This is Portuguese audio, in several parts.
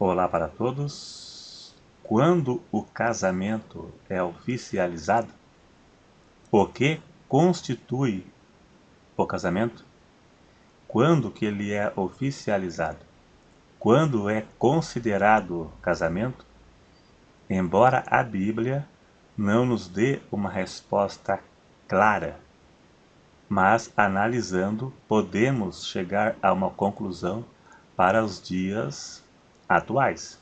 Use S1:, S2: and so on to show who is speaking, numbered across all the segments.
S1: Olá para todos. Quando o casamento é oficializado, o que constitui o casamento? Quando que ele é oficializado? Quando é considerado casamento? Embora a Bíblia não nos dê uma resposta clara, mas analisando podemos chegar a uma conclusão para os dias atuais.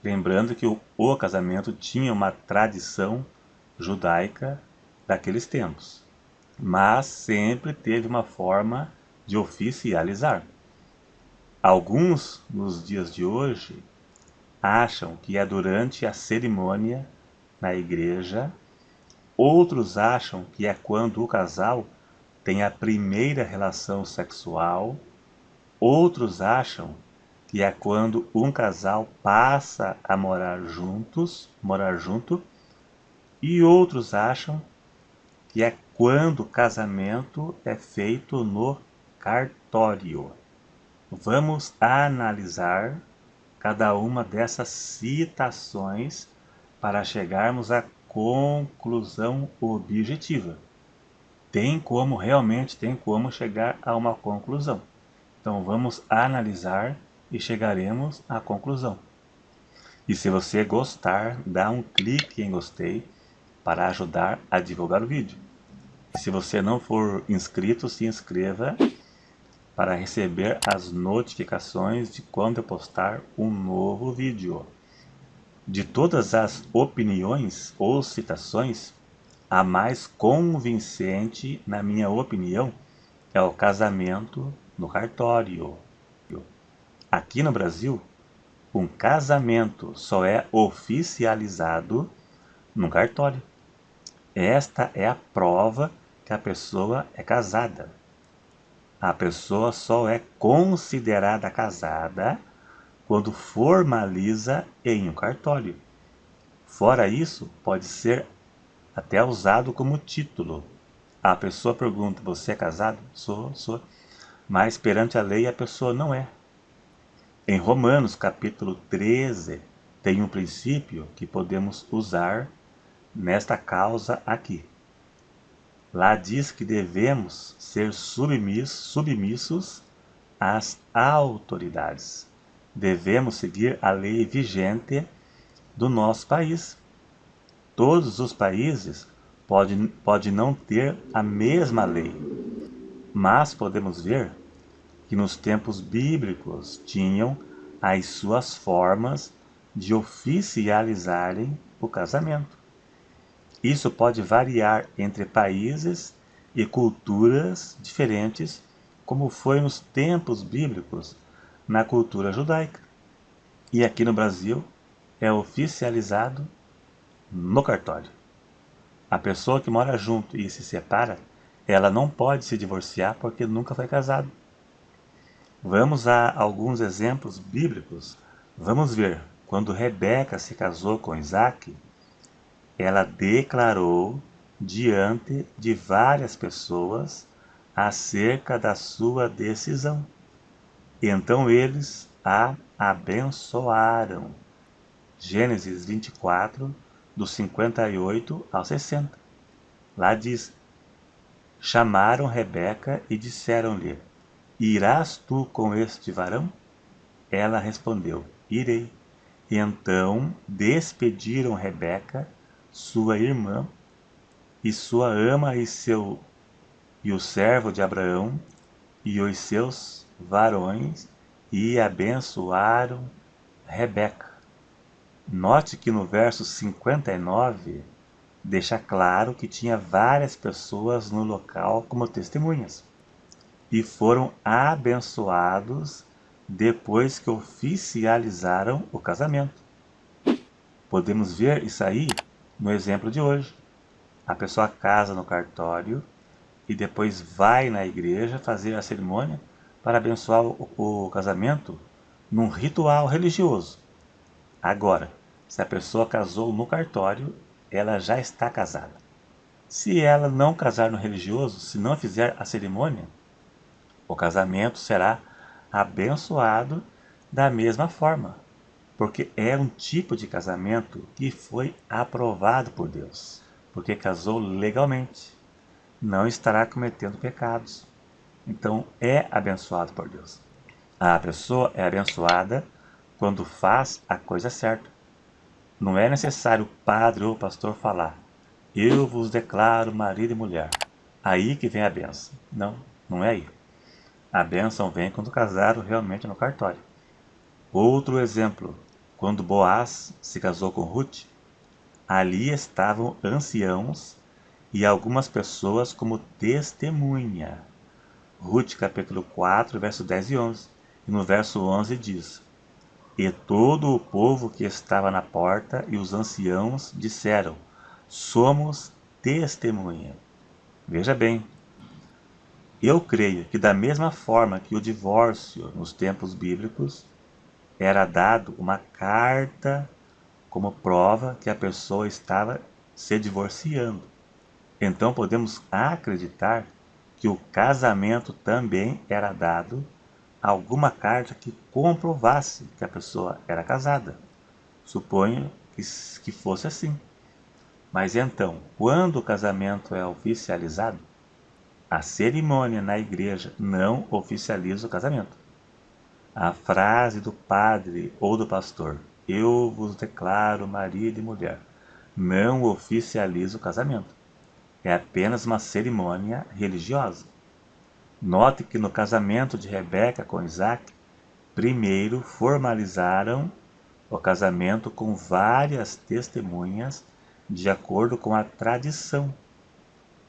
S1: Lembrando que o casamento tinha uma tradição judaica daqueles tempos, mas sempre teve uma forma de oficializar. Alguns, nos dias de hoje, acham que é durante a cerimônia na igreja, outros acham que é quando o casal tem a primeira relação sexual, outros acham que é quando um casal passa a morar junto, e outros acham que é quando o casamento é feito no cartório. Vamos analisar cada uma dessas citações para chegarmos à conclusão objetiva. Realmente tem como chegar a uma conclusão. Então vamos analisar e chegaremos à conclusão. E se você gostar, dá um clique em gostei para ajudar a divulgar o vídeo. E se você não for inscrito, se inscreva para receber as notificações de quando eu postar um novo vídeo. De todas as opiniões ou citações, a mais convincente, na minha opinião, é o casamento no cartório. Aqui no Brasil, um casamento só é oficializado no cartório. Esta é a prova que a pessoa é casada. A pessoa só é considerada casada quando formaliza em um cartório. Fora isso, pode ser até usado como título. A pessoa pergunta: você é casado? Sou. Mas perante a lei a pessoa não é. Em Romanos capítulo 13 tem um princípio que podemos usar nesta causa aqui. Lá diz que devemos ser submissos às autoridades. Devemos seguir a lei vigente do nosso país. Todos os países podem não ter a mesma lei, mas podemos ver que nos tempos bíblicos tinham as suas formas de oficializarem o casamento. Isso pode variar entre países e culturas diferentes, como foi nos tempos bíblicos na cultura judaica. E aqui no Brasil é oficializado no cartório. A pessoa que mora junto e se separa, ela não pode se divorciar porque nunca foi casado. Vamos a alguns exemplos bíblicos. Vamos ver, quando Rebeca se casou com Isaac, ela declarou diante de várias pessoas acerca da sua decisão. Então eles a abençoaram. Gênesis 24, do 58 ao 60. Lá diz: chamaram Rebeca e disseram-lhe: irás tu com este varão? Ela respondeu: irei. E então despediram Rebeca, sua irmã, e sua ama e o servo de Abraão, e os seus varões, e abençoaram Rebeca. Note que no verso 59 deixa claro que tinha várias pessoas no local como testemunhas, e foram abençoados depois que oficializaram o casamento. Podemos ver isso aí no exemplo de hoje. A pessoa casa no cartório e depois vai na igreja fazer a cerimônia para abençoar o casamento num ritual religioso. Agora, se a pessoa casou no cartório, ela já está casada. Se ela não casar no religioso, se não fizer a cerimônia, o casamento será abençoado da mesma forma. porque é um tipo de casamento que foi aprovado por Deus, porque casou legalmente, não estará cometendo pecados, então é abençoado por Deus. A pessoa é abençoada quando faz a coisa certa. Não é necessário o padre ou o pastor falar: eu vos declaro marido e mulher. Aí que vem a bênção. Não, não é aí. A bênção vem quando casaram realmente no cartório. Outro exemplo, quando Boaz se casou com Ruth, ali estavam anciãos e algumas pessoas como testemunha. Ruth capítulo 4, verso 10 e 11. E no verso 11 diz: e todo o povo que estava na porta e os anciãos disseram: somos testemunha. Veja bem, eu creio que da mesma forma que o divórcio nos tempos bíblicos era dado uma carta como prova que a pessoa estava se divorciando. Então podemos acreditar que o casamento também era dado alguma carta que comprovasse que a pessoa era casada. Suponho que fosse assim. Mas então, quando o casamento é oficializado, a cerimônia na igreja não oficializa o casamento. A frase do padre ou do pastor, eu vos declaro marido e mulher, não oficializa o casamento. É apenas uma cerimônia religiosa. Note que no casamento de Rebeca com Isaac, primeiro formalizaram o casamento com várias testemunhas de acordo com a tradição.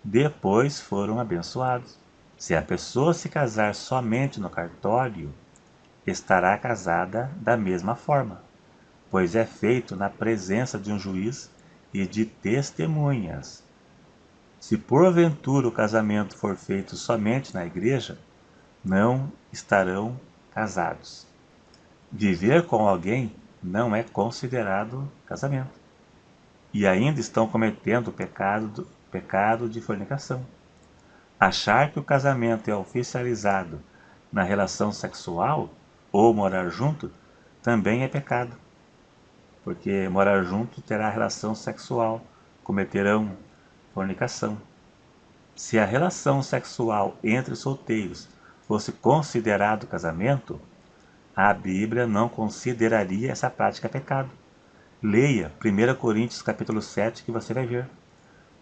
S1: Depois foram abençoados. Se a pessoa se casar somente no cartório, estará casada da mesma forma, pois é feito na presença de um juiz e de testemunhas. Se porventura o casamento for feito somente na igreja, não estarão casados. Viver com alguém não é considerado casamento. E ainda estão cometendo o pecado de fornicação. Achar que o casamento é oficializado na relação sexual ou morar junto também é pecado, porque morar junto terá relação sexual, cometerão fornicação. Se a relação sexual entre solteiros fosse considerado casamento, a Bíblia não consideraria essa prática pecado. Leia 1 Coríntios capítulo 7 que você vai ver.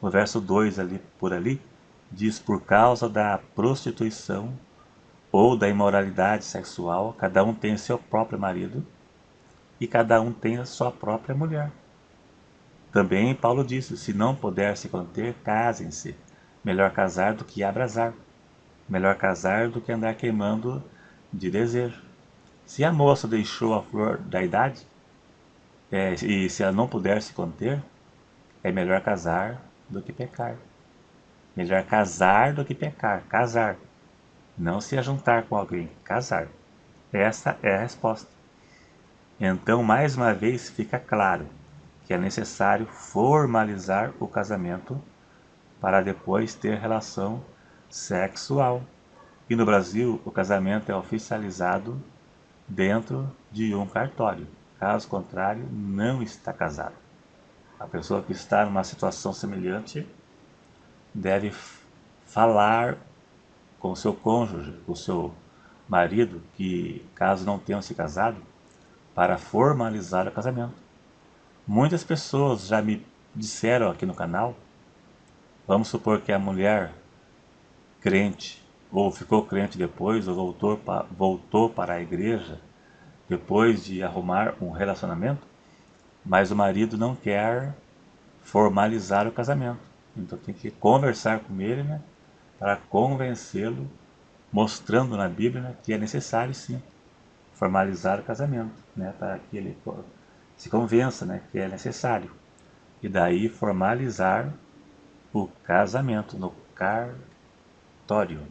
S1: No verso 2 ali, por ali, diz: por causa da prostituição ou da imoralidade sexual, cada um tem seu próprio marido e cada um tem a sua própria mulher. Também Paulo disse: se não puder se conter, casem-se. Melhor casar do que abrasar. Melhor casar do que andar queimando de desejo. Se a moça deixou a flor da idade, e se ela não puder se conter, é melhor casar do que pecar. Melhor casar do que pecar. Casar. Não se ajuntar com alguém. Casar. Essa é a resposta. Então, mais uma vez, fica claro que é necessário formalizar o casamento para depois ter relação sexual. E no Brasil, o casamento é oficializado dentro de um cartório. Caso contrário, não está casado. A pessoa que está numa situação semelhante deve falar com o seu cônjuge, com o seu marido, que caso não tenham se casado, para formalizar o casamento. Muitas pessoas já me disseram aqui no canal, vamos supor que a mulher crente, ou ficou crente depois, ou voltou para a igreja, depois de arrumar um relacionamento, mas o marido não quer formalizar o casamento. Então tem que conversar com ele, né, para convencê-lo, mostrando na Bíblia, né, que é necessário sim formalizar o casamento, né, para que ele se convença, né, que é necessário. E daí formalizar o casamento no cartório.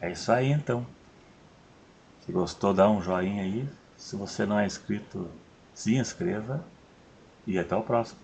S1: É isso aí então. Se gostou, dá um joinha aí. Se você não é inscrito, se inscreva e até o próximo.